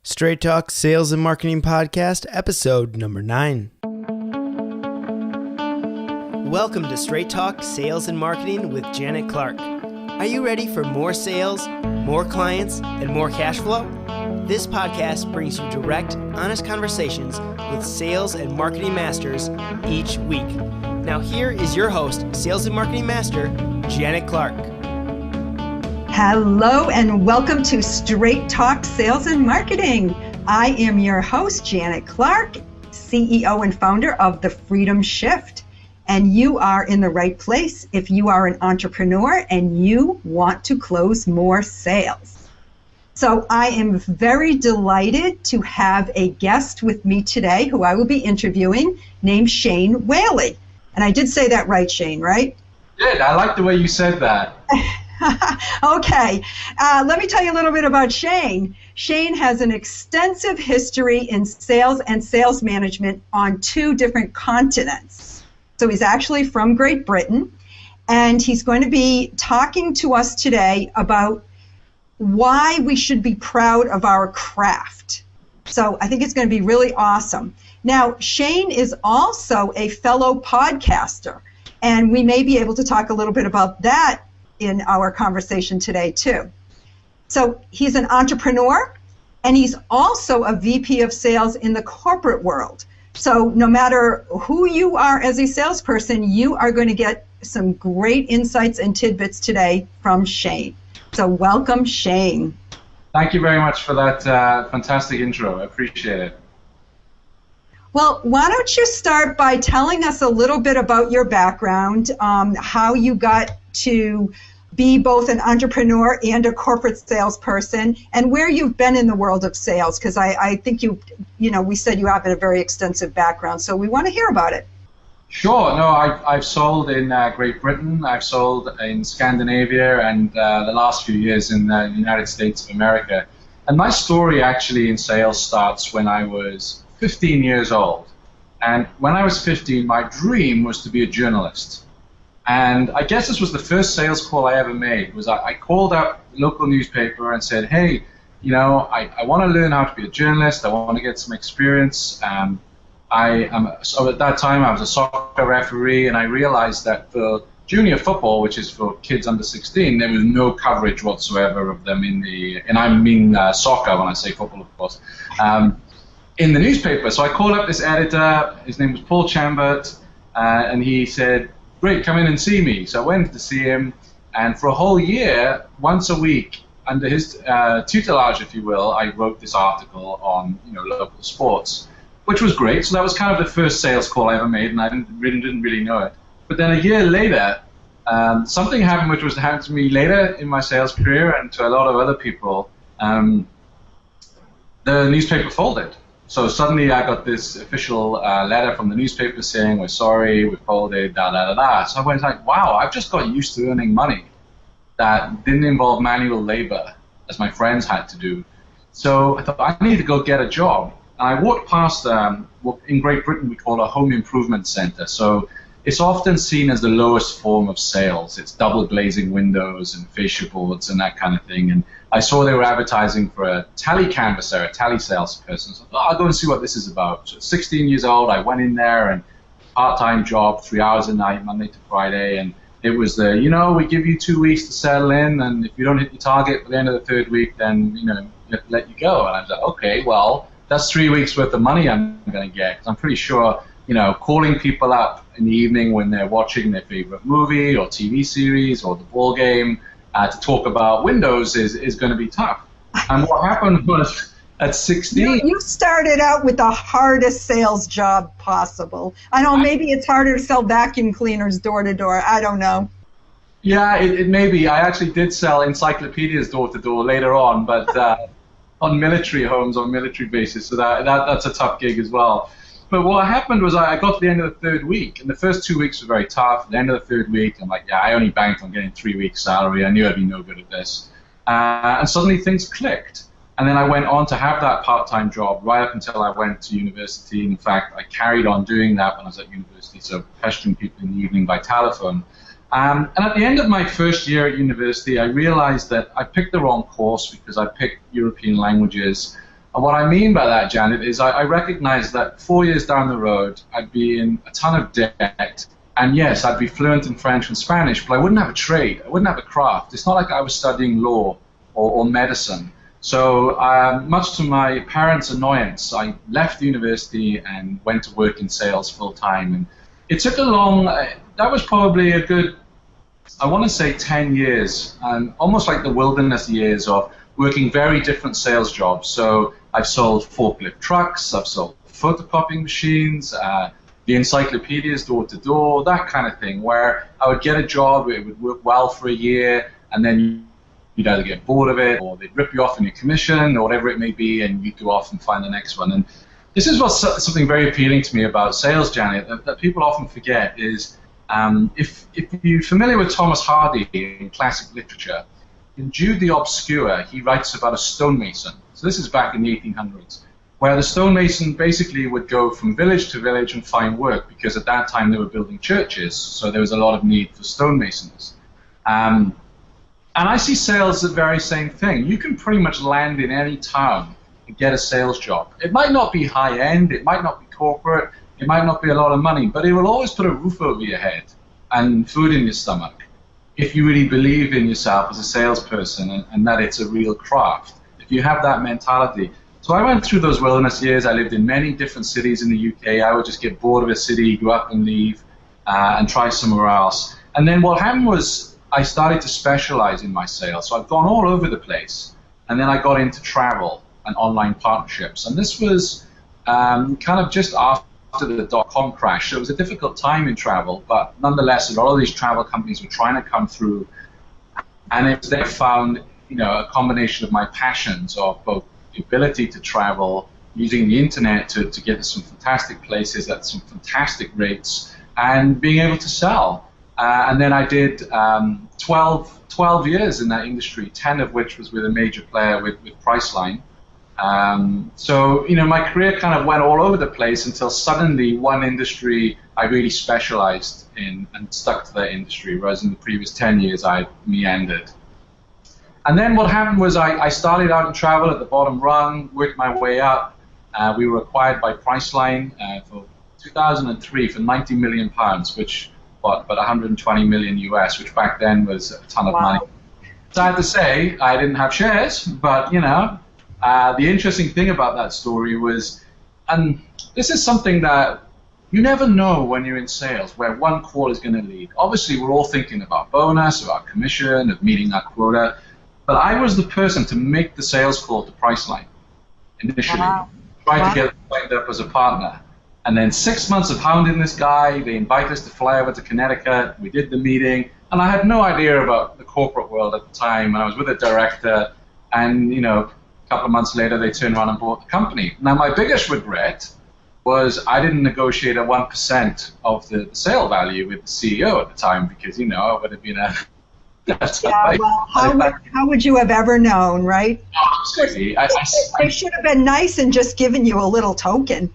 Straight Talk Sales and Marketing Podcast, episode number 9. Welcome to Straight Talk Sales and Marketing with Janet Clark. Are you ready for more sales, more clients, and more cash flow? This podcast brings you direct, honest conversations with sales and marketing masters each week. Now here is your host, Sales and Marketing Master, Janet Clark. Hello and welcome to Straight Talk Sales and Marketing. I am your host, Janet Clark, CEO and founder of The Freedom Shift. And you are in the right place if you are an entrepreneur and you want to close more sales. So I am very delighted to have a guest with me today who I will be interviewing named Shane Whaley. And I did say that right, Shane, right? Good. I like the way you said that. Okay, let me tell you a little bit about Shane. Shane has an extensive history in sales and sales management on 2 different continents. So he's actually from Great Britain, and he's going to be talking to us today about why we should be proud of our craft. So I think it's going to be really awesome. Now, Shane is also a fellow podcaster, and we may be able to talk a little bit about that in our conversation today too. So he's an entrepreneur, and he's also a VP of sales in the corporate world. So no matter who you are as a salesperson, you are going to get some great insights and tidbits today from Shane. So welcome, Shane. Thank you very much for that fantastic intro. I appreciate it. Well, why don't you start by telling us a little bit about your background, how you got to be both an entrepreneur and a corporate salesperson, and where you've been in the world of sales, because I think we said you have a very extensive background, so we want to hear about it. Sure. No, I've sold in Great Britain, I've sold in Scandinavia, and the last few years in the United States of America. And my story actually in sales starts when I was 15 years old. And when I was 15, my dream was to be a journalist. And I guess this was the first sales call I ever made. Was I called up the local newspaper and said, hey, I want to learn how to be a journalist. I want to get some experience. So at that time, I was a soccer referee, and I realized that for junior football, which is for kids under 16, there was no coverage whatsoever of them and I mean soccer when I say football, of course, in the newspaper. So I called up this editor. His name was Paul Chambert, and he said, great, come in and see me. So I went to see him, and for a whole year, once a week, under his tutelage, if you will, I wrote this article on local sports, which was great. So that was kind of the first sales call I ever made, and I didn't really know it. But then a year later, something happened which was happened to me later in my sales career and to a lot of other people. The newspaper folded. So suddenly I got this official letter from the newspaper saying, we're sorry, we folded, da-da-da-da. So I went like, wow, I've just got used to earning money that didn't involve manual labor, as my friends had to do. So I thought, I need to go get a job. And I walked past what in Great Britain we call a home improvement center. So it's often seen as the lowest form of sales. It's double glazing windows and fascia boards and that kind of thing. And I saw they were advertising for a tally canvasser, a tally salesperson. So I thought, I'll go and see what this is about. So at 16 years old, I went in there, and part-time job, 3 hours a night, Monday to Friday. And it was we give you 2 weeks to settle in, and if you don't hit your target by the end of the 3rd week, then, we have to let you go. And I was like, okay, well, that's 3 weeks worth of money I'm going to get. 'Cause I'm pretty sure, calling people up in the evening when they're watching their favorite movie or TV series or the ball game to talk about Windows is going to be tough. And what happened was at 16... You started out with the hardest sales job possible. I know maybe it's harder to sell vacuum cleaners door to door. I don't know. Yeah, it may be. I actually did sell encyclopedias door to door later on, but on military homes, on military bases. So that's a tough gig as well. But what happened was I got to the end of the 3rd week, and the first 2 weeks were very tough. At the end of the 3rd week, I'm like, yeah, I only banked on getting 3 weeks' salary. I knew I'd be no good at this. And suddenly things clicked. And then I went on to have that part-time job right up until I went to university. In fact, I carried on doing that when I was at university, so pestering people in the evening by telephone. And at the end of my first year at university, I realized that I picked the wrong course because I picked European languages. And what I mean by that, Janet, is I recognized that 4 years down the road, I'd be in a ton of debt. And yes, I'd be fluent in French and Spanish, but I wouldn't have a trade. I wouldn't have a craft. It's not like I was studying law or medicine. So much to my parents' annoyance, I left university and went to work in sales full time. And it took a long, that was probably a good, I want to say 10 years, and almost like the wilderness years of working very different sales jobs. So I've sold forklift trucks, I've sold photocopying machines, the encyclopedias door to door, that kind of thing, where I would get a job, it would work well for a year, and then you'd either get bored of it, or they'd rip you off in your commission, or whatever it may be, and you'd go off and find the next one. And this is what's something very appealing to me about sales, Janet, that people often forget is, if you're familiar with Thomas Hardy in classic literature, in Jude the Obscure, he writes about a stonemason. So this is back in the 1800s, where the stonemason basically would go from village to village and find work, because at that time they were building churches, so there was a lot of need for stonemasons. And I see sales as the very same thing. You can pretty much land in any town and get a sales job. It might not be high-end, it might not be corporate, it might not be a lot of money, but it will always put a roof over your head and food in your stomach if you really believe in yourself as a salesperson and that it's a real craft. If you have that mentality. So I went through those wilderness years. I lived in many different cities in the UK. I would just get bored of a city, go up and leave, and try somewhere else. And then what happened was I started to specialize in my sales. So I've gone all over the place. And then I got into travel and online partnerships. And this was kind of just after the dot-com crash. So it was a difficult time in travel, but nonetheless, a lot of these travel companies were trying to come through. And they found, a combination of my passions of both the ability to travel, using the internet to get to some fantastic places at some fantastic rates, and being able to sell. And then I did 12 years in that industry, 10 of which was with a major player with Priceline. So, my career kind of went all over the place until suddenly one industry I really specialized in and stuck to that industry, whereas in the previous 10 years I meandered. And then what happened was I started out in travel at the bottom rung, worked my way up. We were acquired by Priceline for 2003 for £90 million, which about 120 million US, which back then was a ton of money. Sad to say, I didn't have shares, but the interesting thing about that story was, and this is something that you never know when you're in sales, where one call is going to lead. Obviously, we're all thinking about bonus, about commission, of meeting that quota. But I was the person to make the sales call to Priceline initially. Wow. Tried to get signed up as a partner. And then 6 months of hounding this guy, they invited us to fly over to Connecticut. We did the meeting. And I had no idea about the corporate world at the time. And I was with a director. And, a couple of months later, they turned around and bought the company. Now, my biggest regret was I didn't negotiate a 1% of the sale value with the CEO at the time, because, I would have been a... well, how would you have ever known, right? Absolutely. They should have been nice and just given you a little token.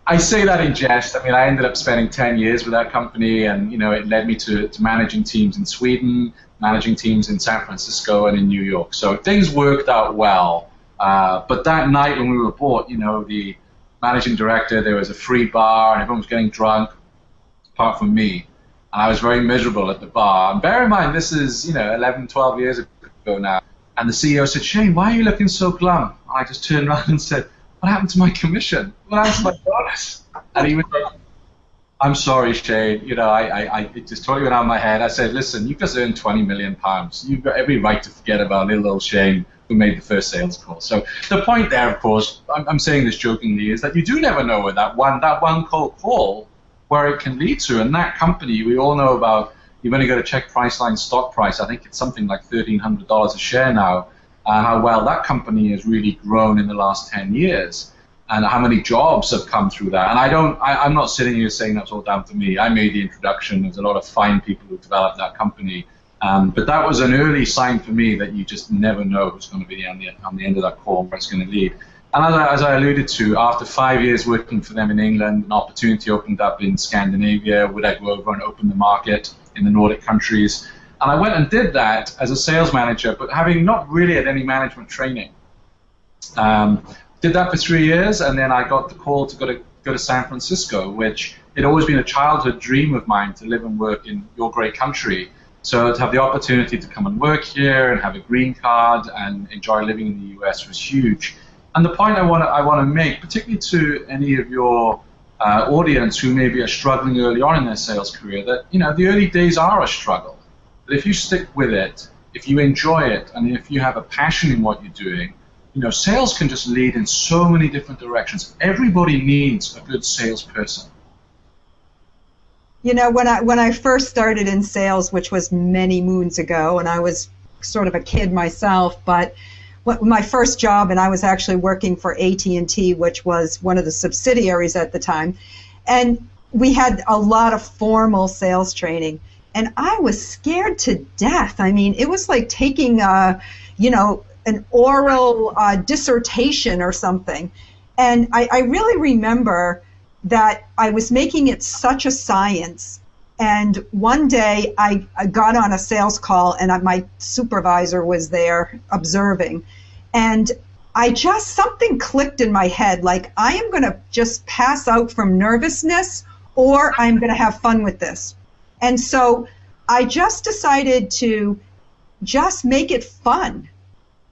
I say that in jest. I mean, I ended up spending 10 years with that company, and it led me to managing teams in Sweden, managing teams in San Francisco and in New York. So things worked out well. But that night when we were bought, the managing director, there was a free bar, and everyone was getting drunk, apart from me. And I was very miserable at the bar. And bear in mind, this is, 11, 12 years ago now. And the CEO said, "Shane, why are you looking so glum?" And I just turned around and said, "What happened to my commission? What happened to my bonus?" And he was like, "I'm sorry, Shane. It just totally went out of my head." I said, "Listen, you just earned £20 million. You've got every right to forget about little old Shane who made the first sales call." So the point there, of course, I'm saying this jokingly, is that you do never know where that one cold call, where it can lead to. And that company, we all know about, you've only got to check Priceline's stock price. I think it's something like $1,300 a share now, how well that company has really grown in the last 10 years, and how many jobs have come through that. And I'm not sitting here saying that's all down to me. I made the introduction. There's a lot of fine people who developed that company. But that was an early sign for me that you just never know who's going to be on the end of that call, where it's going to lead. And as I alluded to, after 5 years working for them in England, an opportunity opened up in Scandinavia. Would I go over and open the market in the Nordic countries? And I went and did that as a sales manager, but having not really had any management training. did that for 3 years, and then I got the call to go to San Francisco, which it always been a childhood dream of mine to live and work in your great country. So to have the opportunity to come and work here and have a green card and enjoy living in the U.S. was huge. And the point I want to make, particularly to any of your audience who maybe are struggling early on in their sales career, that the early days are a struggle. But if you stick with it, if you enjoy it, and if you have a passion in what you're doing, sales can just lead in so many different directions. Everybody needs a good salesperson. When I first started in sales, which was many moons ago, and I was sort of a kid myself, but my first job, and I was actually working for AT&T, which was one of the subsidiaries at the time, and we had a lot of formal sales training, and I was scared to death. I mean, it was like taking an oral dissertation or something, and I really remember that I was making it such a science. And one day I got on a sales call, and my supervisor was there observing. And something clicked in my head, like, I am going to just pass out from nervousness, or I'm going to have fun with this. And so I just decided to just make it fun.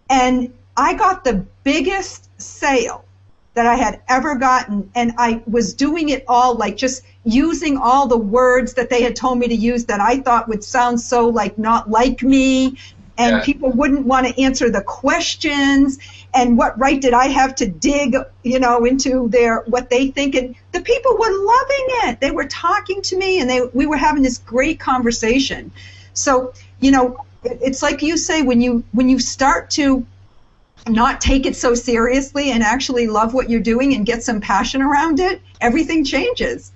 And I got the biggest sale that I had ever gotten, and I was doing it all like just using all the words that they had told me to use that I thought would sound so like not like me, and people wouldn't want to answer the questions, and what right did I have to dig, into what they think, and the people were loving it. They were talking to me, and we were having this great conversation. So, it's like you say, when you start to not take it so seriously and actually love what you're doing and get some passion around it, everything changes.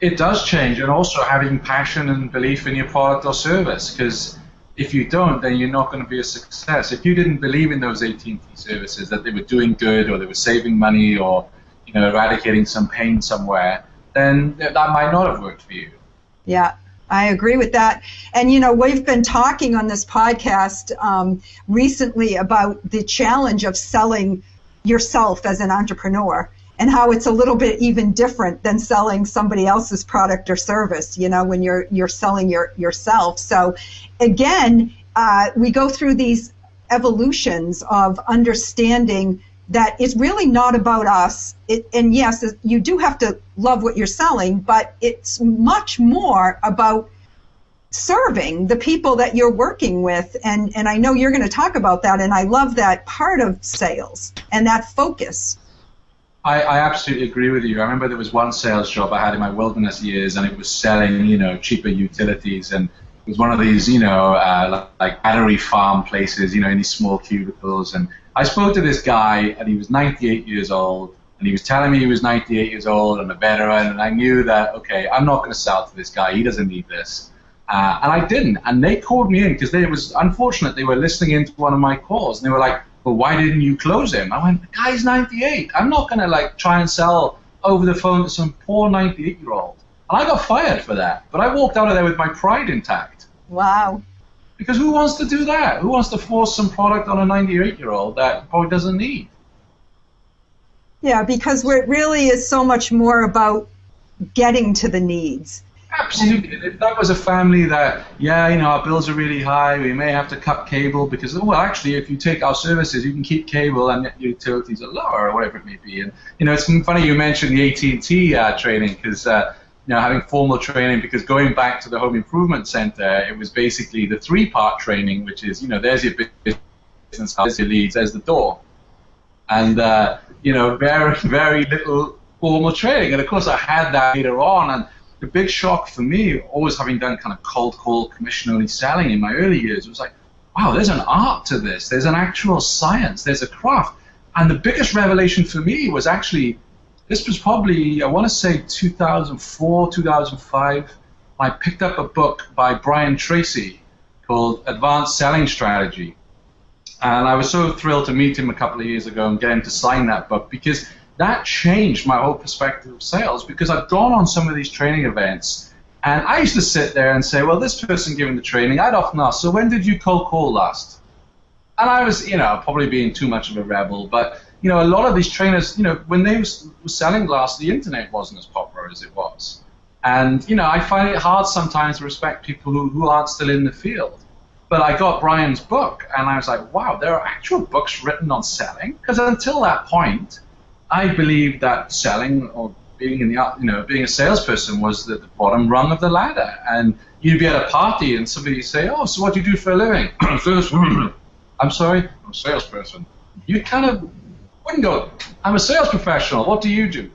It does change, and also having passion and belief in your product or service, because if you don't, then you're not going to be a success. If you didn't believe in those AT&T services, that they were doing good, or they were saving money, or eradicating some pain somewhere, then that might not have worked for you. Yeah, I agree with that. And, we've been talking on this podcast recently about the challenge of selling yourself as an entrepreneur, and how it's a little bit even different than selling somebody else's product or service, when you're selling yourself. So, again, we go through these evolutions of understanding that it's really not about us. And yes, you do have to love what you're selling, but it's much more about serving the people that you're working with. And I know you're going to talk about that, and I love that part of sales and that focus. I absolutely agree with you. I remember there was one sales job I had in my wilderness years, and it was selling, cheaper utilities, and it was one of these, like battery farm places, in these small cubicles. And I spoke to this guy, and he was 98 years old, and he was telling me he was 98 years old and a veteran, and I knew that, okay, I'm not going to sell to this guy. He doesn't need this. And I didn't. And they called me in because they was unfortunate. They were listening into one of my calls, and they were like, well, why didn't you close him? I went, the guy's 98. I'm not going to try and sell over the phone to some poor 98-year-old. And I got fired for that. But I walked out of there with my pride intact. Wow. Because who wants to do that? Who wants to force some product on a 98-year-old that probably doesn't need? Yeah, because it really is so much more about getting to the needs. Absolutely. If that was a family that, our bills are really high, we may have to cut cable because, well, actually, if you take our services, you can keep cable and your utilities are lower, or whatever it may be. And, it's funny you mentioned the AT&T training, because, having formal training, because going back to the Home Improvement Center, it was basically the three-part training, which is, there's your business, there's your leads, there's the door. And, very, very little formal training. And, of course, I had that later on, and the big shock for me, always having done kind of cold call, commission-only selling in my early years, was like, wow, there's an art to this. There's an actual science. There's a craft. And the biggest revelation for me was actually, this was probably, I want to say 2004, 2005. I picked up a book by Brian Tracy called Advanced Selling Strategy. And I was so thrilled to meet him a couple of years ago and get him to sign that book, because that changed my whole perspective of sales, because I've gone on some of these training events, and I used to sit there and say, well, this person giving the training, I'd often ask, so when did you cold call last? And I was, probably being too much of a rebel, but a lot of these trainers, when they were selling glass, the internet wasn't as popular as it was. And, I find it hard sometimes to respect people who aren't still in the field. But I got Brian's book, and I was like, wow, there are actual books written on selling? Because until that point, I believed that selling or being being a salesperson was the bottom rung of the ladder. And you'd be at a party, and somebody would say, oh, so what do you do for a living? I'm sorry? I'm a salesperson. You kind of wouldn't go, I'm a sales professional. What do you do?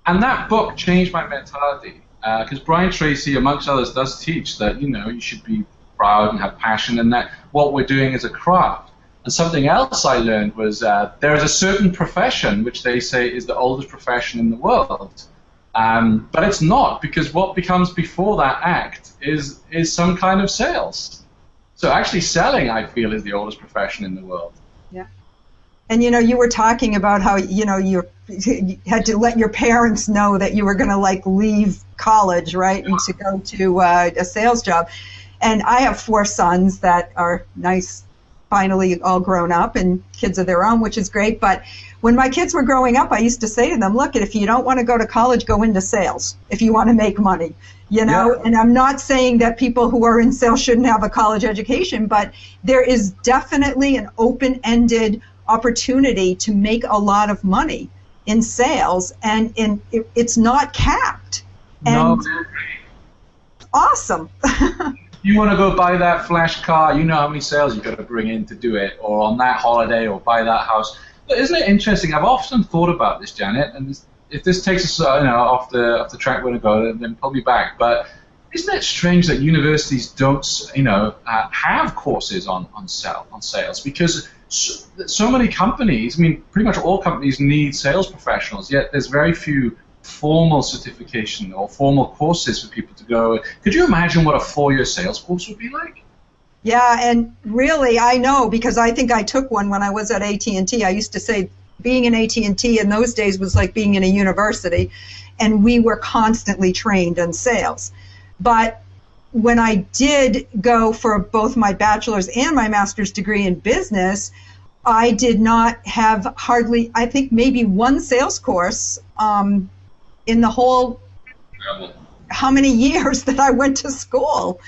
And that book changed my mentality. Because Brian Tracy, amongst others, does teach that, you should be proud and have passion, and that what we're doing is a craft. And something else I learned was there is a certain profession which they say is the oldest profession in the world. But it's not, because what becomes before that act is some kind of sales. So actually selling, I feel, is the oldest profession in the world. Yeah. And you were talking about how you had to let your parents know that you were going to leave college, right, and to go to a sales job. And I have 4 sons that are nice, finally all grown up and kids of their own, which is great. But when my kids were growing up, I used to say to them, look, if you don't want to go to college, go into sales if you want to make money. Yeah. And I'm not saying that people who are in sales shouldn't have a college education, but there is definitely an open-ended opportunity to make a lot of money in sales, and it's not capped. And no. Awesome. You want to go buy that flash car, you know how many sales you've got to bring in to do it, or on that holiday, or buy that house. But isn't it interesting? I've often thought about this, Janet, and if this takes us off the track we're going to go, then pull me back. But isn't it strange that universities don't have courses on sales? Because so many companies, pretty much all companies need sales professionals, yet there's very few formal certification or formal courses for people to go. Could you imagine what a 4-year sales course would be like? Yeah, and really, I know, because I think I took one when I was at AT&T. I used to say being in AT&T in those days was like being in a university, and we were constantly trained in sales. But when I did go for both my bachelor's and my master's degree in business, I did not have hardly, I think maybe one sales course in the whole, how many years that I went to school.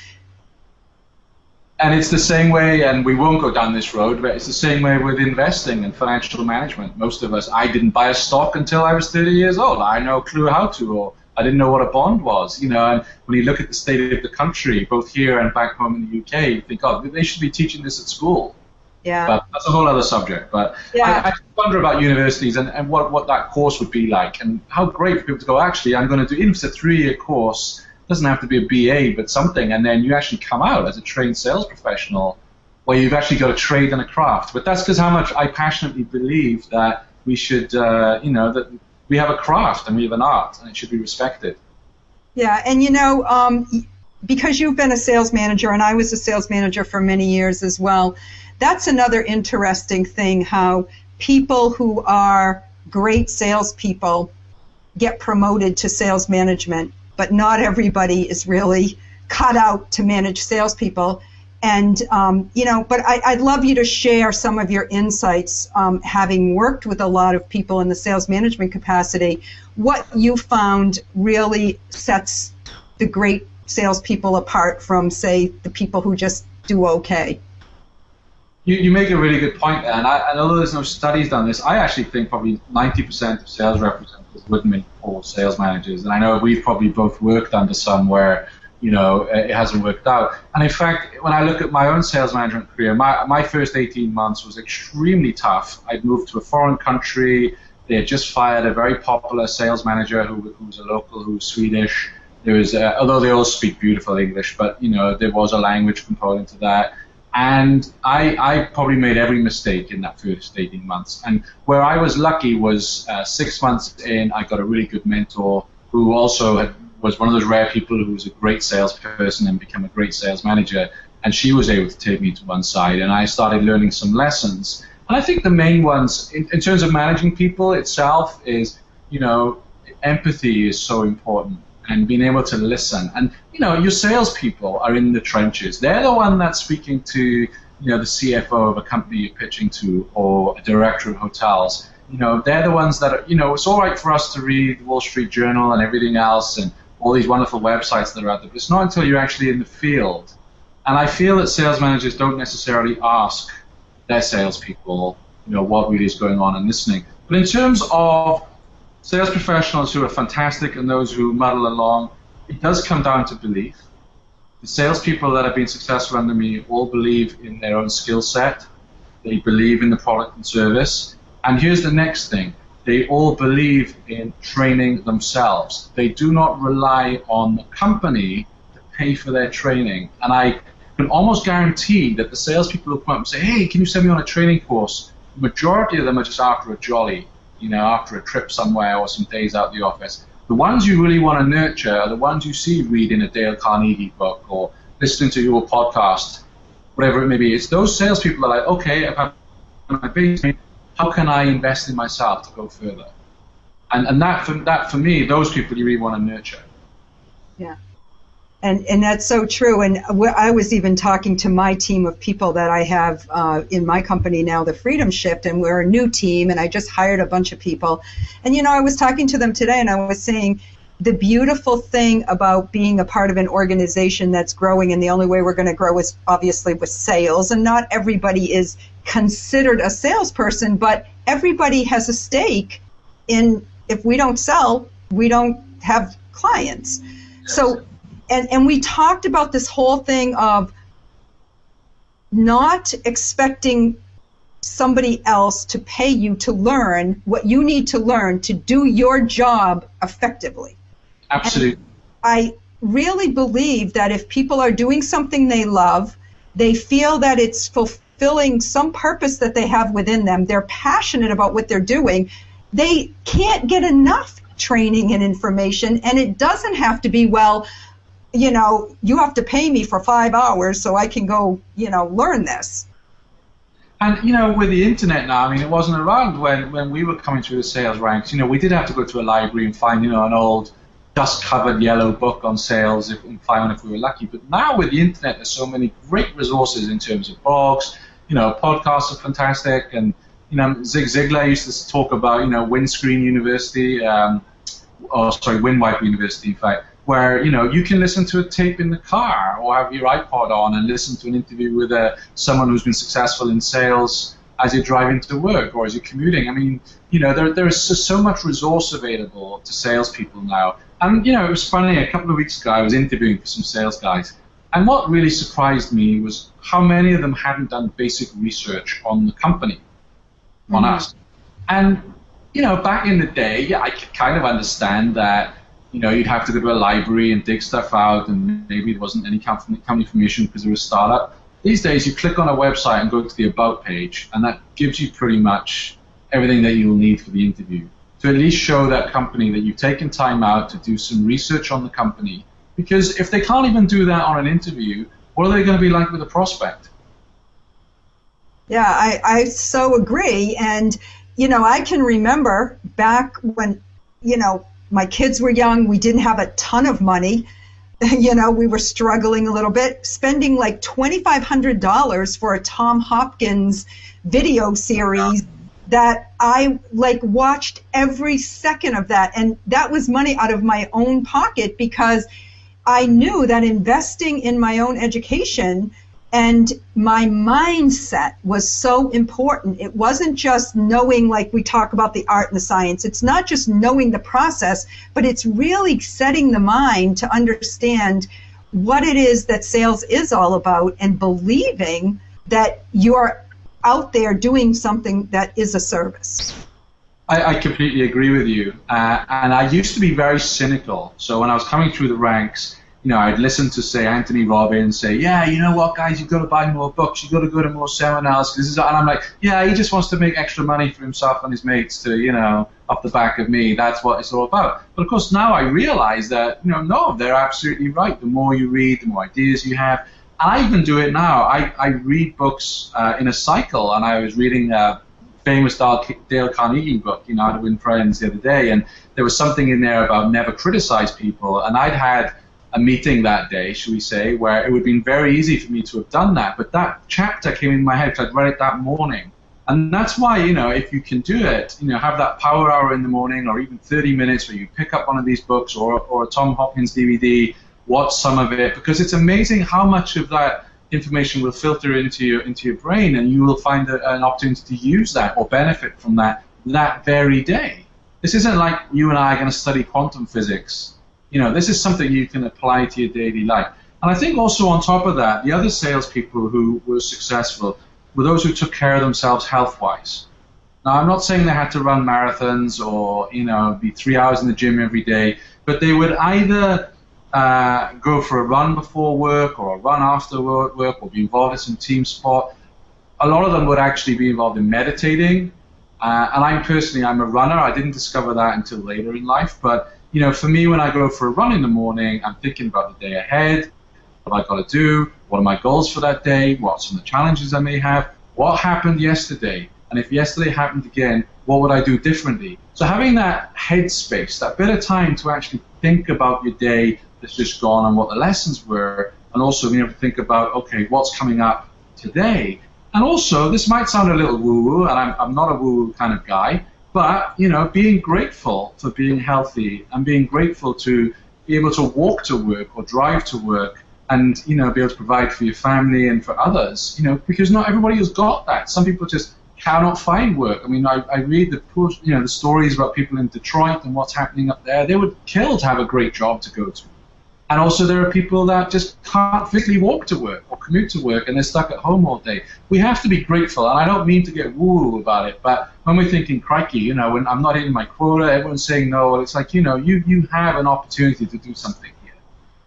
And it's the same way, and we won't go down this road, but it's the same way with investing and financial management. Most of us, I didn't buy a stock until I was 30 years old. I had no clue how to, or I didn't know what a bond was. And when you look at the state of the country, both here and back home in the UK, you think, oh, they should be teaching this at school. Yeah. But that's a whole other subject. But yeah. I wonder about universities and what that course would be like, and how great for people to go, actually, I'm going to do, even if it's a 3-year course, it doesn't have to be a BA, but something, and then you actually come out as a trained sales professional where you've actually got a trade and a craft. But that's because how much I passionately believe that we should, that we have a craft and we have an art, and it should be respected. Yeah, and because you've been a sales manager, and I was a sales manager for many years as well, that's another interesting thing, how people who are great salespeople get promoted to sales management, but not everybody is really cut out to manage salespeople. And, but I'd love you to share some of your insights, having worked with a lot of people in the sales management capacity, what you found really sets the great salespeople apart from, say, the people who just do okay. You make a really good point there, and although there's no studies on this, I actually think probably 90% of sales representatives wouldn't make poor sales managers. And I know we've probably both worked under some where, it hasn't worked out. And in fact, when I look at my own sales management career, my first 18 months was extremely tough. I'd moved to a foreign country. They had just fired a very popular sales manager who was a local, who was Swedish. There was, although they all speak beautiful English, but, there was a language component to that. And I probably made every mistake in that first 18 months. And where I was lucky was 6 months in, I got a really good mentor who also was one of those rare people who was a great salesperson and became a great sales manager. And she was able to take me to one side, and I started learning some lessons. And I think the main ones, in terms of managing people itself, is, empathy is so important. And being able to listen. And, your salespeople are in the trenches. They're the one that's speaking to, the CFO of a company you're pitching to, or a director of hotels. they're the ones that are, it's all right for us to read the Wall Street Journal and everything else and all these wonderful websites that are out there, but it's not until you're actually in the field. And I feel that sales managers don't necessarily ask their salespeople, what really is going on and listening. But in terms of sales professionals who are fantastic and those who muddle along, it does come down to belief. The salespeople that have been successful under me all believe in their own skill set. They believe in the product and service. And here's the next thing. They all believe in training themselves. They do not rely on the company to pay for their training. And I can almost guarantee that the salespeople who come up and say, hey, can you send me on a training course? The majority of them are just after a jolly, after a trip somewhere or some days out of the office. The ones you really want to nurture are the ones you see reading a Dale Carnegie book or listening to your podcast, whatever it may be. It's those salespeople that are like, okay, I've had my basic, how can I invest in myself to go further? And that for me, those people you really want to nurture. Yeah. And that's so true. And I was even talking to my team of people that I have in my company now, the Freedom Shift, and we're a new team, and I just hired a bunch of people. And, I was talking to them today, and I was saying the beautiful thing about being a part of an organization that's growing, and the only way we're going to grow is obviously with sales, and not everybody is considered a salesperson, but everybody has a stake in, if we don't sell, we don't have clients. So. And we talked about this whole thing of not expecting somebody else to pay you to learn what you need to learn to do your job effectively. Absolutely. And I really believe that if people are doing something they love, they feel that it's fulfilling some purpose that they have within them, they're passionate about what they're doing, they can't get enough training and information, and it doesn't have to be, well, you have to pay me for 5 hours so I can go, learn this. And, with the internet now, it wasn't around when we were coming through the sales ranks. We did have to go to a library and find, an old dust-covered yellow book on sales and find one if we were lucky. But now with the internet, there's so many great resources in terms of blogs. Podcasts are fantastic. And, Zig Ziglar used to talk about, Windscreen University, Windwipe University, in fact, where you can listen to a tape in the car or have your iPod on and listen to an interview with someone who's been successful in sales as you're driving to work or as you're commuting. There is so much resource available to salespeople now. And it was funny. A couple of weeks ago, I was interviewing for some sales guys, and what really surprised me was how many of them hadn't done basic research on the company, on us. And back in the day, I could kind of understand that. You'd have to go to a library and dig stuff out, and maybe there wasn't any company information because it was a startup. These days, you click on a website and go to the About page, and that gives you pretty much everything that you'll need for the interview. To at least show that company that you've taken time out to do some research on the company, because if they can't even do that on an interview, what are they going to be like with a prospect? Yeah, I so agree. And, I can remember back when, my kids were young, we didn't have a ton of money, we were struggling a little bit, spending like $2,500 for a Tom Hopkins video series that I watched every second of that, and that was money out of my own pocket because I knew that investing in my own education and my mindset was so important. It wasn't just knowing, like we talk about the art and the science. It's not just knowing the process, but it's really setting the mind to understand what it is that sales is all about and believing that you're out there doing something that is a service. I completely agree with you. And I used to be very cynical. So when I was coming through the ranks, I'd listen to, say, Anthony Robbins say, yeah, you know what, guys, you've got to buy more books, you've got to go to more seminars. And I'm like, yeah, he just wants to make extra money for himself and his mates to, off the back of me. That's what it's all about. But, of course, now I realize that, no, they're absolutely right. The more you read, the more ideas you have. And I even do it now. I read books in a cycle, and I was reading a famous Dale Carnegie book, How to Win Friends, the other day, and there was something in there about never criticize people, and I'd had a meeting that day, should we say, where it would have been very easy for me to have done that. But that chapter came in my head because I'd read it that morning. And that's why, if you can do it, have that power hour in the morning or even 30 minutes where you pick up one of these books or a Tom Hopkins DVD, watch some of it, because it's amazing how much of that information will filter into your brain, and you will find an opportunity to use that or benefit from that very day. This isn't like you and I are going to study quantum physics. This is something you can apply to your daily life. And I think also on top of that, the other salespeople who were successful were those who took care of themselves health-wise. Now, I'm not saying they had to run marathons or, be 3 hours in the gym every day, but they would either go for a run before work or a run after work or be involved in some team sport. A lot of them would actually be involved in meditating. And I'm a runner. I didn't discover that until later in life. But, for me, when I go for a run in the morning, I'm thinking about the day ahead. What have I got to do? What are my goals for that day? What are some of the challenges I may have? What happened yesterday? And if yesterday happened again, what would I do differently? So having that headspace, that bit of time to actually think about your day that's just gone and what the lessons were, and also being able to think about, okay, what's coming up today? And also, this might sound a little woo-woo, and I'm not a woo-woo kind of guy, but, being grateful for being healthy and being grateful to be able to walk to work or drive to work and, be able to provide for your family and for others, because not everybody has got that. Some people just cannot find work. I mean, I read the stories about people in Detroit and what's happening up there. They would kill to have a great job to go to. And also there are people that just can't physically walk to work or commute to work and they're stuck at home all day. We have to be grateful, and I don't mean to get woo about it, but when we're thinking, crikey, when I'm not hitting my quota, everyone's saying no, it's like, you have an opportunity to do something here.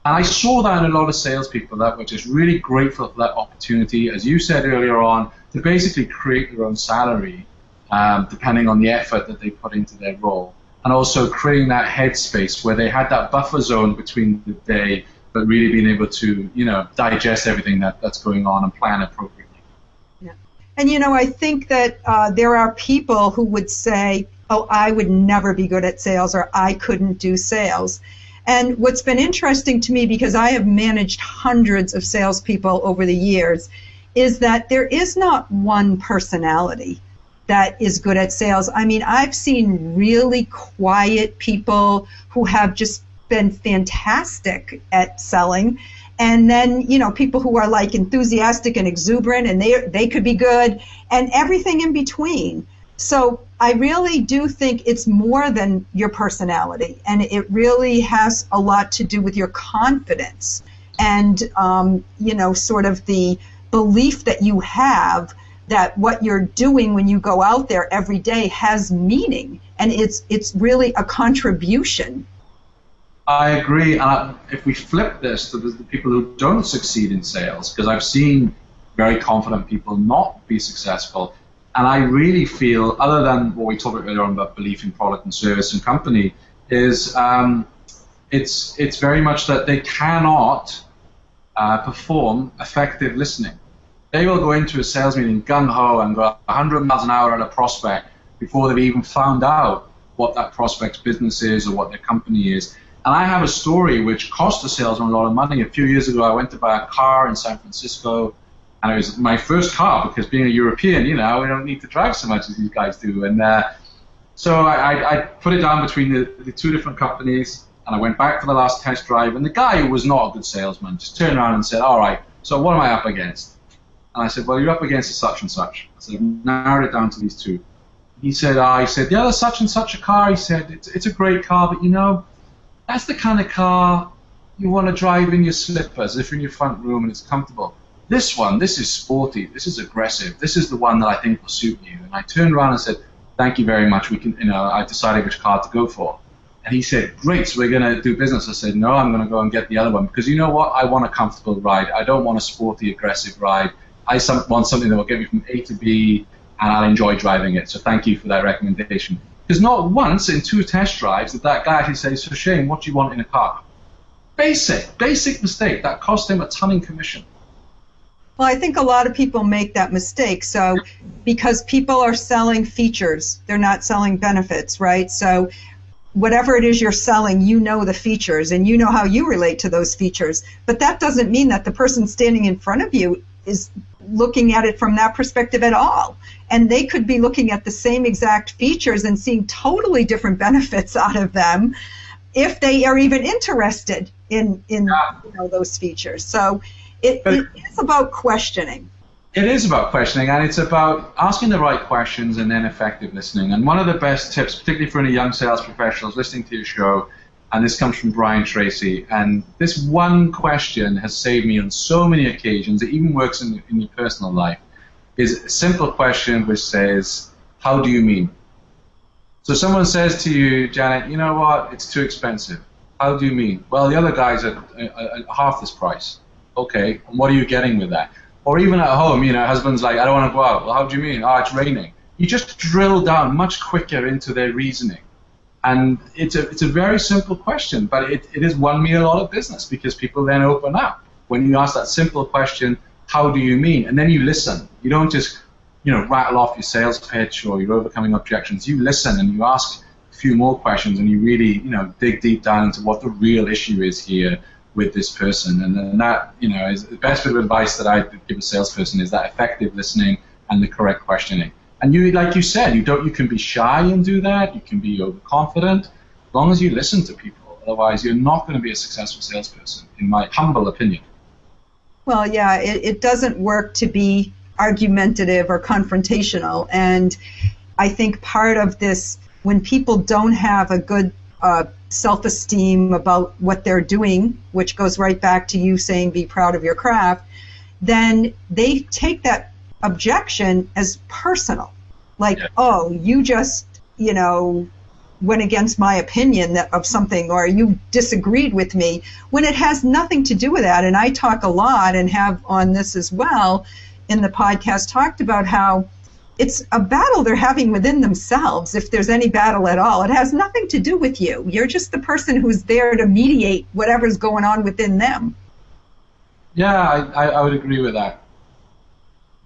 And I saw that in a lot of salespeople that were just really grateful for that opportunity, as you said earlier on, to basically create their own salary, depending on the effort that they put into their role. And also creating that headspace where they had that buffer zone between the day, but really being able to, digest everything that's going on and plan appropriately. Yeah. And, I think that there are people who would say, oh, I would never be good at sales, or I couldn't do sales. And what's been interesting to me, because I have managed hundreds of salespeople over the years, is that there is not one personality that is good at sales. I mean, I've seen really quiet people who have just been fantastic at selling, and then, people who are like enthusiastic and exuberant, and they could be good, and everything in between. So I really do think it's more than your personality, and it really has a lot to do with your confidence and, sort of the belief that you have that what you're doing when you go out there every day has meaning, and it's really a contribution. I agree. If we flip this to the people who don't succeed in sales, because I've seen very confident people not be successful, and I really feel, other than what we talked about earlier on about belief in product and service and company, is it's very much that they cannot perform effective listening. They will go into a sales meeting gung-ho and go 100 miles an hour at a prospect before they've even found out what that prospect's business is or what their company is. And I have a story which cost the salesman a lot of money. A few years ago, I went to buy a car in San Francisco, and it was my first car because being a European, we don't need to drive so much as these guys do. And so I put it down between the two different companies, and I went back for the last test drive. And the guy who was not a good salesman just turned around and said, all right, so what am I up against? And I said, well, you're up against a such and such. I said, I've narrowed it down to these two. He said, yeah, there's such and such a car. He said, it's a great car, but that's the kind of car you want to drive in your slippers, if you're in your front room and it's comfortable. This is sporty, this is aggressive, this is the one that I think will suit you. And I turned around and said, thank you very much. We can, I decided which car to go for. And he said, great, so we're going to do business. I said, no, I'm going to go and get the other one, because you know what? I want a comfortable ride. I don't want a sporty, aggressive ride. I want something that will get me from A to B, and I'll enjoy driving it. So thank you for that recommendation. Because not once in 2 test drives did that guy actually say, so Shane, what do you want in a car? Basic mistake. That cost him a ton in commission. Well, I think a lot of people make that mistake. So because people are selling features, they're not selling benefits, right? So whatever it is you're selling, the features, and how you relate to those features. But that doesn't mean that the person standing in front of you is looking at it from that perspective at all. And they could be looking at the same exact features and seeing totally different benefits out of them if they are even interested in those features. So it is about questioning. It is about questioning, and it's about asking the right questions and then effective listening. And one of the best tips, particularly for any young sales professionals listening to your show, and this comes from Brian Tracy, and this one question has saved me on so many occasions, it even works in your personal life, is a simple question which says, how do you mean? So someone says to you, Janet, you know what, it's too expensive. How do you mean? Well, the other guy's at half this price. Okay, and what are you getting with that? Or even at home, husband's like, I don't want to go out. Well, how do you mean? Oh, it's raining. You just drill down much quicker into their reasoning. And it's a very simple question, but it is won me a lot of business because people then open up. When you ask that simple question, how do you mean? And then you listen. You don't just, rattle off your sales pitch or you're overcoming objections. You listen and you ask a few more questions and you really, dig deep down into what the real issue is here with this person. And then that, is the best bit of advice that I give a salesperson is that effective listening and the correct questioning. And you, like you said, you can be shy and do that. You can be overconfident, as long as you listen to people. Otherwise, you're not going to be a successful salesperson, in my humble opinion. Well, yeah, it doesn't work to be argumentative or confrontational. And I think part of this, when people don't have a good self-esteem about what they're doing, which goes right back to you saying be proud of your craft, then they take that objection as personal. Like, oh, you just, went against my opinion of something, or you disagreed with me, when it has nothing to do with that. And I talk a lot and have on this as well in the podcast talked about how it's a battle they're having within themselves, if there's any battle at all. It has nothing to do with you. You're just the person who's there to mediate whatever's going on within them. Yeah, I would agree with that.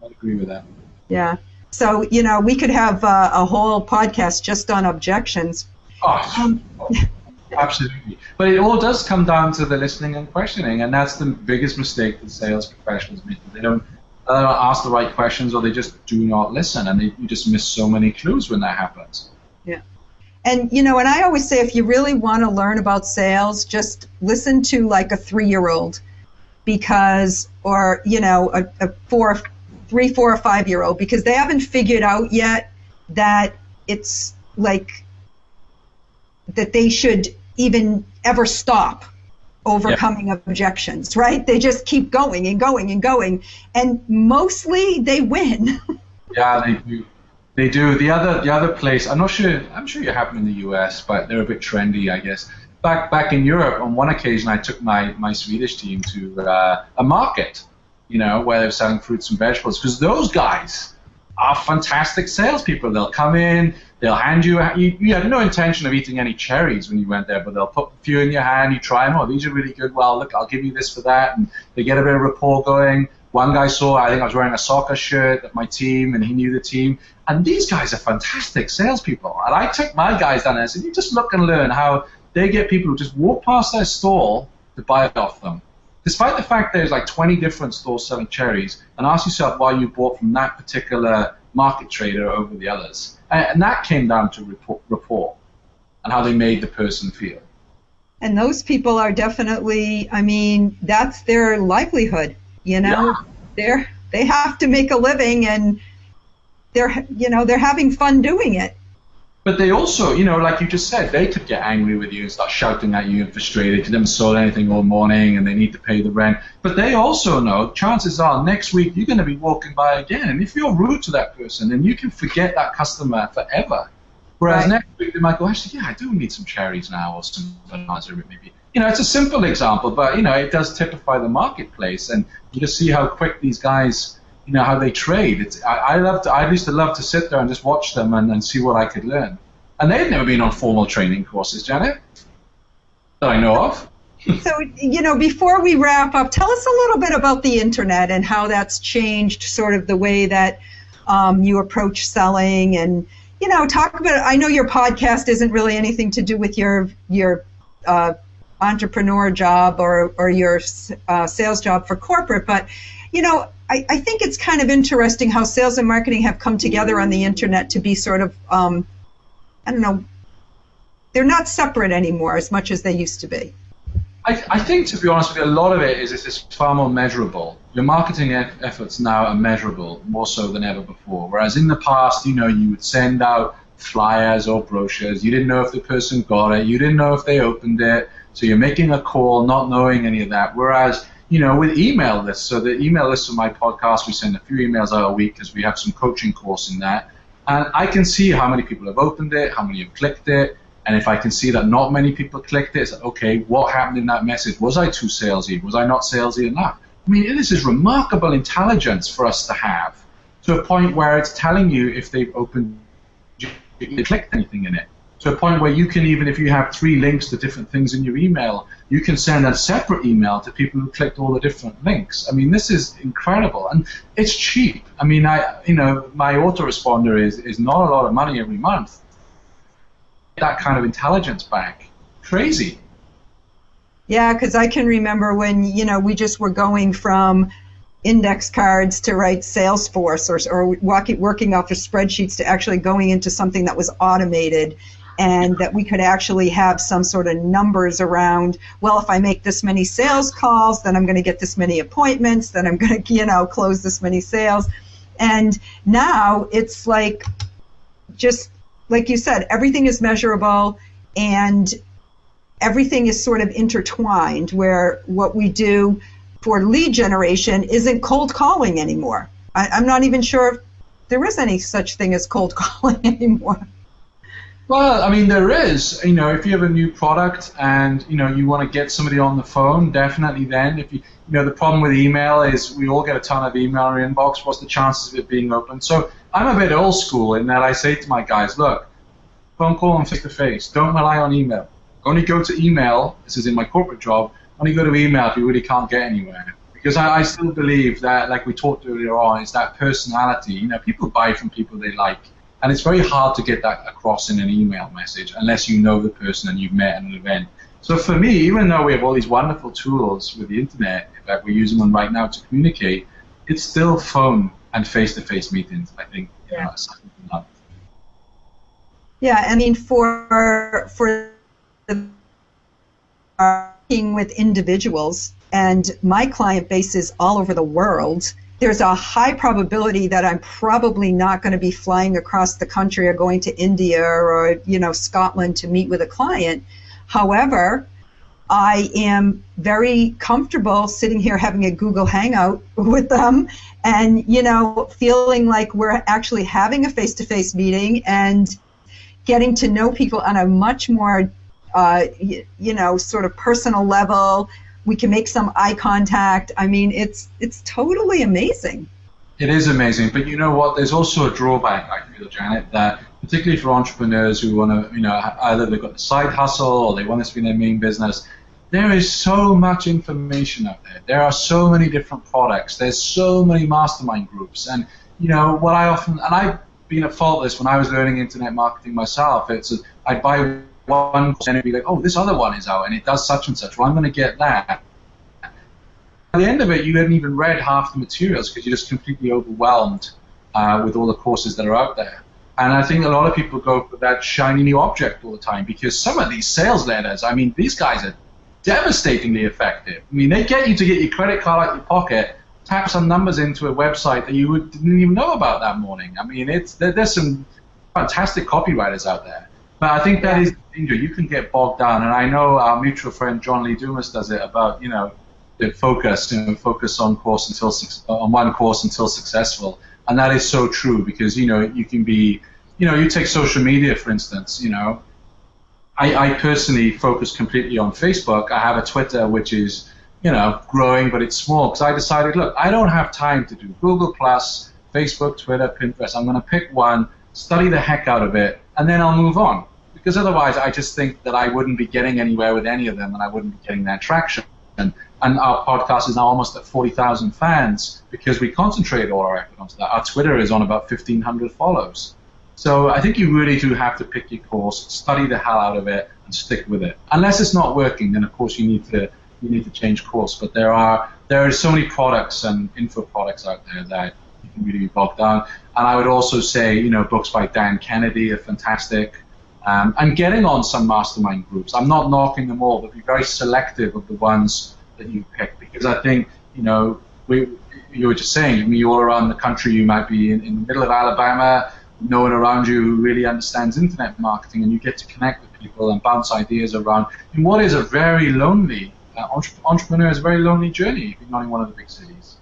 I'd agree with that. Yeah. So, we could have a whole podcast just on objections. Oh, absolutely. But it all does come down to the listening and questioning, and that's the biggest mistake that sales professionals make. They don't ask the right questions, or they just do not listen, and you just miss so many clues when that happens. Yeah. And, and I always say if you really want to learn about sales, just listen to like a 3-year-old, because, or, a 3, 4, or 5-year-old, because they haven't figured out yet that it's like that they should even ever stop overcoming objections, right? They just keep going and going and going, and mostly they win. Yeah, they do. They do. The other place, I'm sure you have them in the US, but they're a bit trendy, I guess. Back in Europe, on one occasion, I took my Swedish team to a market, where they were selling fruits and vegetables, because those guys are fantastic salespeople. They'll come in, they'll hand you had no intention of eating any cherries when you went there, but they'll put a few in your hand, you try them, oh, these are really good, well, look, I'll give you this for that, and they get a bit of rapport going. One guy saw, I think I was wearing a soccer shirt at my team, and he knew the team, and these guys are fantastic salespeople. And I took my guys down there and said, you just look and learn how they get people who just walk past their stall to buy it off them. Despite the fact there's like 20 different stores selling cherries, and ask yourself why you bought from that particular market trader over the others. And that came down to rapport and how they made the person feel. And those people are definitely, that's their livelihood, Yeah. They have to make a living, and they're having fun doing it. But they also, like you just said, they could get angry with you and start shouting at you and frustrated because they haven't sold anything all morning and they need to pay the rent. But they also know, chances are, next week you're going to be walking by again. And if you're rude to that person, then you can forget that customer forever. Whereas next week they might go, actually, yeah, I do need some cherries now, or some bananas, or maybe. It's a simple example, but, it does typify the marketplace. And you just see how quick these guys, how they trade. I used to love to sit there and just watch them and see what I could learn. And they've never been on formal training courses, Janet, that I know of. So, before we wrap up, tell us a little bit about the internet and how that's changed sort of the way that you approach selling, and, talk about it. I know your podcast isn't really anything to do with your entrepreneur job or your sales job for corporate, but, I think it's kind of interesting how sales and marketing have come together on the internet to be sort of, I don't know, they're not separate anymore as much as they used to be. I think, to be honest with you, a lot of it is far more measurable. Your marketing efforts now are measurable, more so than ever before. Whereas in the past, you would send out flyers or brochures. You didn't know if the person got it. You didn't know if they opened it. So you're making a call, not knowing any of that. Whereas, with email lists, so the email list of my podcast, we send a few emails out a week because we have some coaching course in that. And I can see how many people have opened it, how many have clicked it. And if I can see that not many people clicked it, it's like, okay, what happened in that message? Was I too salesy? Was I not salesy enough? I mean, this is remarkable intelligence for us to have, to a point where it's telling you if they've opened, clicked anything in it. To a point where you can, even if you have 3 links to different things in your email, you can send a separate email to people who clicked all the different links. I mean, this is incredible, and it's cheap. I mean, my autoresponder is not a lot of money every month. That kind of intelligence back, crazy. Yeah, because I can remember when we just were going from index cards to write Salesforce or working off of spreadsheets to actually going into something that was automated, and that we could actually have some sort of numbers around, well, if I make this many sales calls, then I'm going to get this many appointments, then I'm going to close this many sales. And now it's like, just like you said, everything is measurable and everything is sort of intertwined, where what we do for lead generation isn't cold calling anymore. I'm not even sure if there is any such thing as cold calling anymore. Well, I mean, there is. If you have a new product and you want to get somebody on the phone, definitely. Then, if you the problem with email is we all get a ton of email in our inbox. What's the chances of it being open? So I'm a bit old school in that I say to my guys, look, phone call and face to face. Don't rely on email. Only go to email. This is in my corporate job. Only go to email if you really can't get anywhere. Because I still believe that, like we talked earlier on, is that personality. People buy from people they like. And it's very hard to get that across in an email message unless you know the person and you've met at an event. So for me, even though we have all these wonderful tools with the internet that we're using them right now to communicate, it's still phone and face-to-face meetings, I think. Yeah. Yeah, I mean, for working with individuals, and my client base is all over the world, there's a high probability that I'm probably not going to be flying across the country or going to India or Scotland to meet with a client. However, I am very comfortable sitting here having a Google Hangout with them and feeling like we're actually having a face-to-face meeting and getting to know people on a much more sort of personal level. We can make some eye contact. I mean, it's totally amazing. It is amazing, but you know what? There's also a drawback, I feel, Janet, that particularly for entrepreneurs who want to, either they've got a side hustle or they want this to be their main business, there is so much information out there. There are so many different products. There's so many mastermind groups. And, what I often, and I've been at fault this when I was learning internet marketing myself, I'd buy one course and it'd be like, oh, this other one is out and it does such and such. Well, I'm going to get that. At the end of it, you hadn't even read half the materials because you're just completely overwhelmed with all the courses that are out there. And I think a lot of people go for that shiny new object all the time because some of these sales letters, I mean, these guys are devastatingly effective. I mean, they get you to get your credit card out your pocket, tap some numbers into a website that you didn't even know about that morning. I mean, there's some fantastic copywriters out there. But I think that is the danger. You can get bogged down, and I know our mutual friend John Lee Dumas does it about the focus on one course until successful, and that is so true because you can be you take social media for instance. I personally focus completely on Facebook. I have a Twitter which is growing, but it's small because I decided, look, I don't have time to do Google+, Facebook, Twitter, Pinterest. I'm going to pick one, study the heck out of it, and then I'll move on. Because otherwise, I just think that I wouldn't be getting anywhere with any of them, and I wouldn't be getting that traction. And our podcast is now almost at 40,000 fans because we concentrate all our effort onto that. Our Twitter is on about 1,500 follows. So I think you really do have to pick your course, study the hell out of it, and stick with it. Unless it's not working, then of course you need to you need to change course. But there are so many products and info products out there that you can really be bogged down. And I would also say, books by Dan Kennedy are fantastic. And getting on some mastermind groups. I'm not knocking them all, but be very selective of the ones that you pick, because I think, you were just saying, you're all around the country, you might be in the middle of Alabama, no one around you who really understands internet marketing, and you get to connect with people and bounce ideas around in what is a very lonely, entrepreneur is a very lonely journey if you're not in one of the big cities.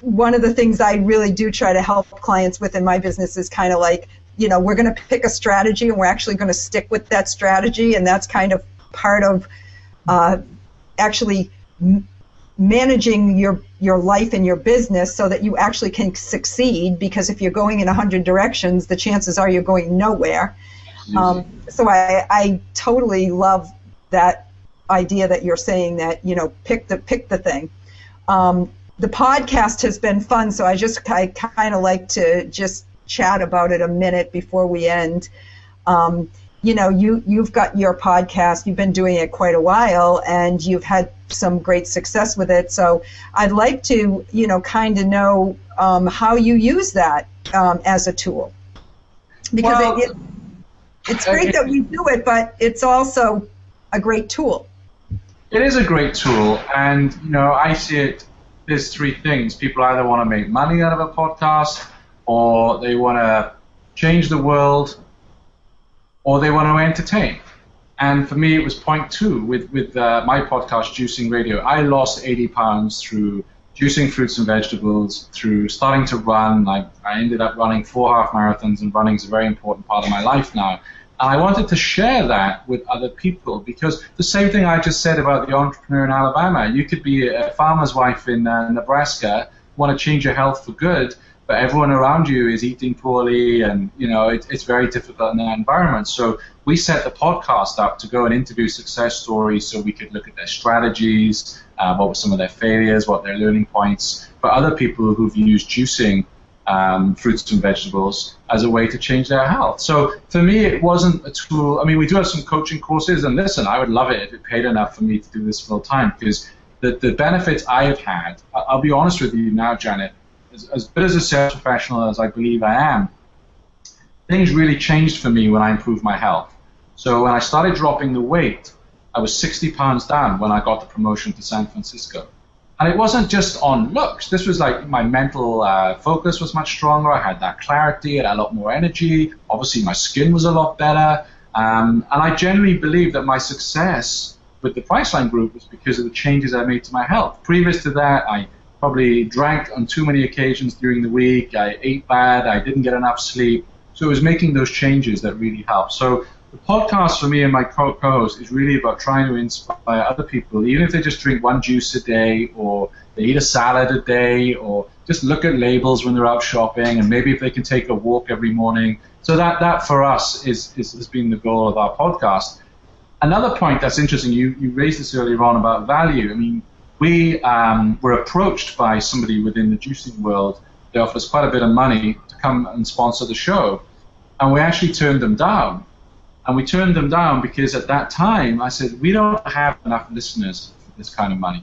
One of the things I really do try to help clients with in my business is kind of like, we're going to pick a strategy and we're actually going to stick with that strategy, and that's kind of part of actually managing your life and your business so that you actually can succeed, because if you're going in 100 directions, the chances are you're going nowhere. So I totally love that idea that you're saying that, pick the thing. The podcast has been fun, so I kind of like to just chat about it a minute before we end. You've got your podcast, you've been doing it quite a while, and you've had some great success with it. So I'd like to, kind of know how you use that as a tool. Because it's great that we do it, but it's also a great tool. It is a great tool, and, I see it. There's three things. People either want to make money out of a podcast, or they want to change the world, or they want to entertain. And for me, it was point two with my podcast, Juicing Radio. I lost 80 pounds through juicing fruits and vegetables, through starting to run. I ended up running 4 half marathons, and running is a very important part of my life now. And I wanted to share that with other people, because the same thing I just said about the entrepreneur in Alabama. You could be a farmer's wife in Nebraska, want to change your health for good, but everyone around you is eating poorly, and it's very difficult in that environment. So we set the podcast up to go and interview success stories, so we could look at their strategies, what were some of their failures, what their learning points, but other people who've used juicing fruits and vegetables as a way to change their health. So for me, it wasn't a tool. I mean, we do have some coaching courses, and listen, I would love it if it paid enough for me to do this full time, because the benefits I have had, I'll be honest with you now, Janet, as good as a sales professional as I believe I am, things really changed for me when I improved my health. So when I started dropping the weight, I was 60 pounds down when I got the promotion to San Francisco. And it wasn't just on looks. This was like my mental focus was much stronger. I had that clarity. I had a lot more energy. Obviously, my skin was a lot better. And I genuinely believe that my success with the Priceline Group was because of the changes I made to my health. Previous to that, I probably drank on too many occasions during the week. I ate bad. I didn't get enough sleep. So it was making those changes that really helped. So the podcast for me and my co-host is really about trying to inspire other people, even if they just drink one juice a day, or they eat a salad a day, or just look at labels when they're out shopping, and maybe if they can take a walk every morning. So that for us has been the goal of our podcast. Another point that's interesting, you raised this earlier on about value. I mean, we were approached by somebody within the juicing world. They offered us quite a bit of money to come and sponsor the show, and we actually turned them down. And we turned them down because at that time I said, we don't have enough listeners for this kind of money.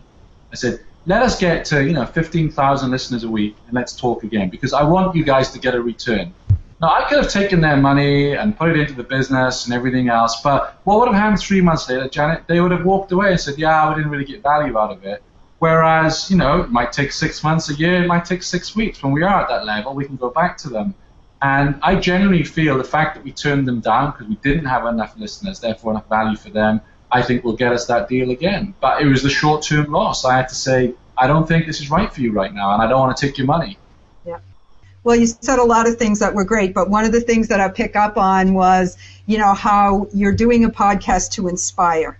I said, let us get to 15,000 listeners a week, and let's talk again, because I want you guys to get a return. Now, I could have taken their money and put it into the business and everything else, but what would have happened 3 months later, Janet? They would have walked away and said, yeah, we didn't really get value out of it. Whereas, it might take 6 months, a year, it might take 6 weeks. When we are at that level, we can go back to them. And I genuinely feel the fact that we turned them down because we didn't have enough listeners, therefore enough value for them, I think will get us that deal again. But it was the short-term loss. I had to say, I don't think this is right for you right now, and I don't want to take your money. Yeah. Well, you said a lot of things that were great, but one of the things that I pick up on was, how you're doing a podcast to inspire.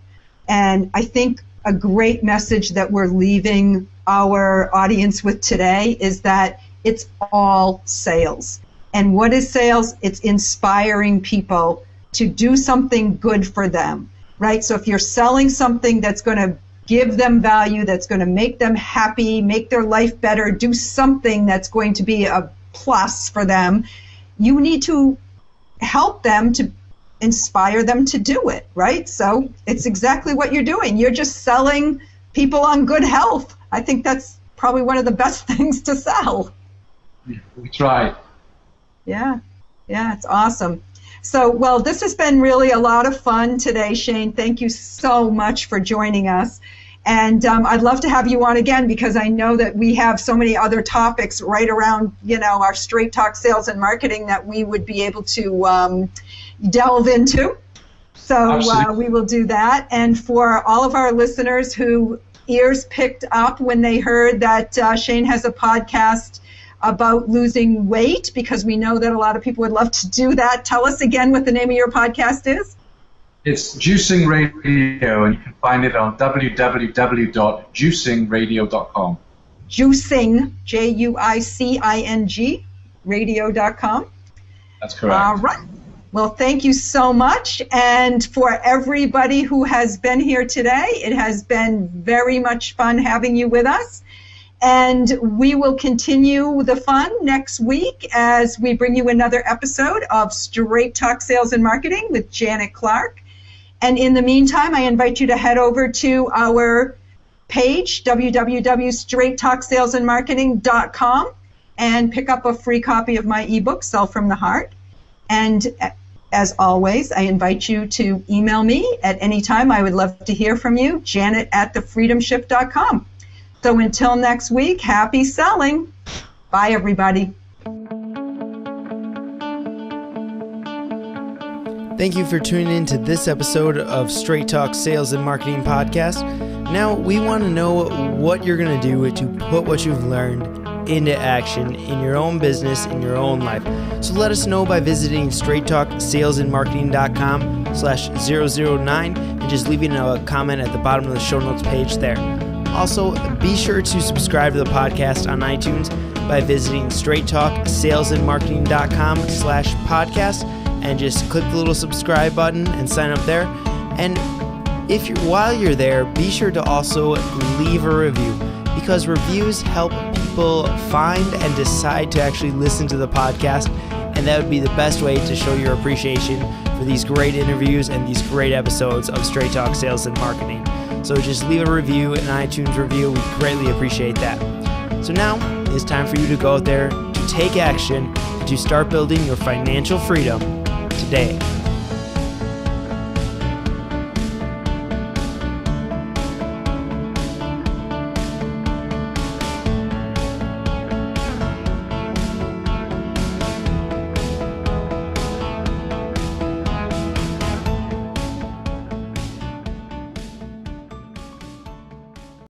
And I think a great message that we're leaving our audience with today is that it's all sales. And what is sales? It's inspiring people to do something good for them, right? So if you're selling something that's going to give them value, that's going to make them happy, make their life better, do something that's going to be a plus for them, you need to help them to inspire them to do it, right? So it's exactly what you're doing. You're just selling people on good health. I think that's probably one of the best things to sell. We try. Yeah, it's awesome. So, well, this has been really a lot of fun today, Shane. Thank you so much for joining us. And I'd love to have you on again, because I know that we have so many other topics right around, our Straight Talk Sales and Marketing that we would be able to delve into. So we will do that. And for all of our listeners who ears picked up when they heard that Shane has a podcast about losing weight, because we know that a lot of people would love to do that. Tell us again what the name of your podcast is. It's Juicing Radio, and you can find it on www.juicingradio.com. Juicing, Juicing, radio.com. That's correct. All right. Well, thank you so much. And for everybody who has been here today, it has been very much fun having you with us. And we will continue the fun next week as we bring you another episode of Straight Talk Sales and Marketing with Janet Clark. And in the meantime, I invite you to head over to our page, www.straighttalksalesandmarketing.com, and pick up a free copy of my ebook, Sell from the Heart. And as always, I invite you to email me at any time. I would love to hear from you, janet@thefreedomship.com. So until next week, happy selling. Bye, everybody. Thank you for tuning in to this episode of Straight Talk Sales and Marketing Podcast. Now, we want to know what you're going to do to put what you've learned into action in your own business, in your own life. So let us know by visiting straighttalksalesandmarketing.com/009 and just leaving a comment at the bottom of the show notes page there. Also, be sure to subscribe to the podcast on iTunes by visiting straighttalksalesandmarketing.com/podcast and just click the little subscribe button and sign up there. And while you're there, be sure to also leave a review, because reviews help people find and decide to actually listen to the podcast, and that would be the best way to show your appreciation for these great interviews and these great episodes of Straight Talk Sales and Marketing. So just leave a review, an iTunes review. We greatly appreciate that. So now it's time for you to go out there, to take action, and to start building your financial freedom today.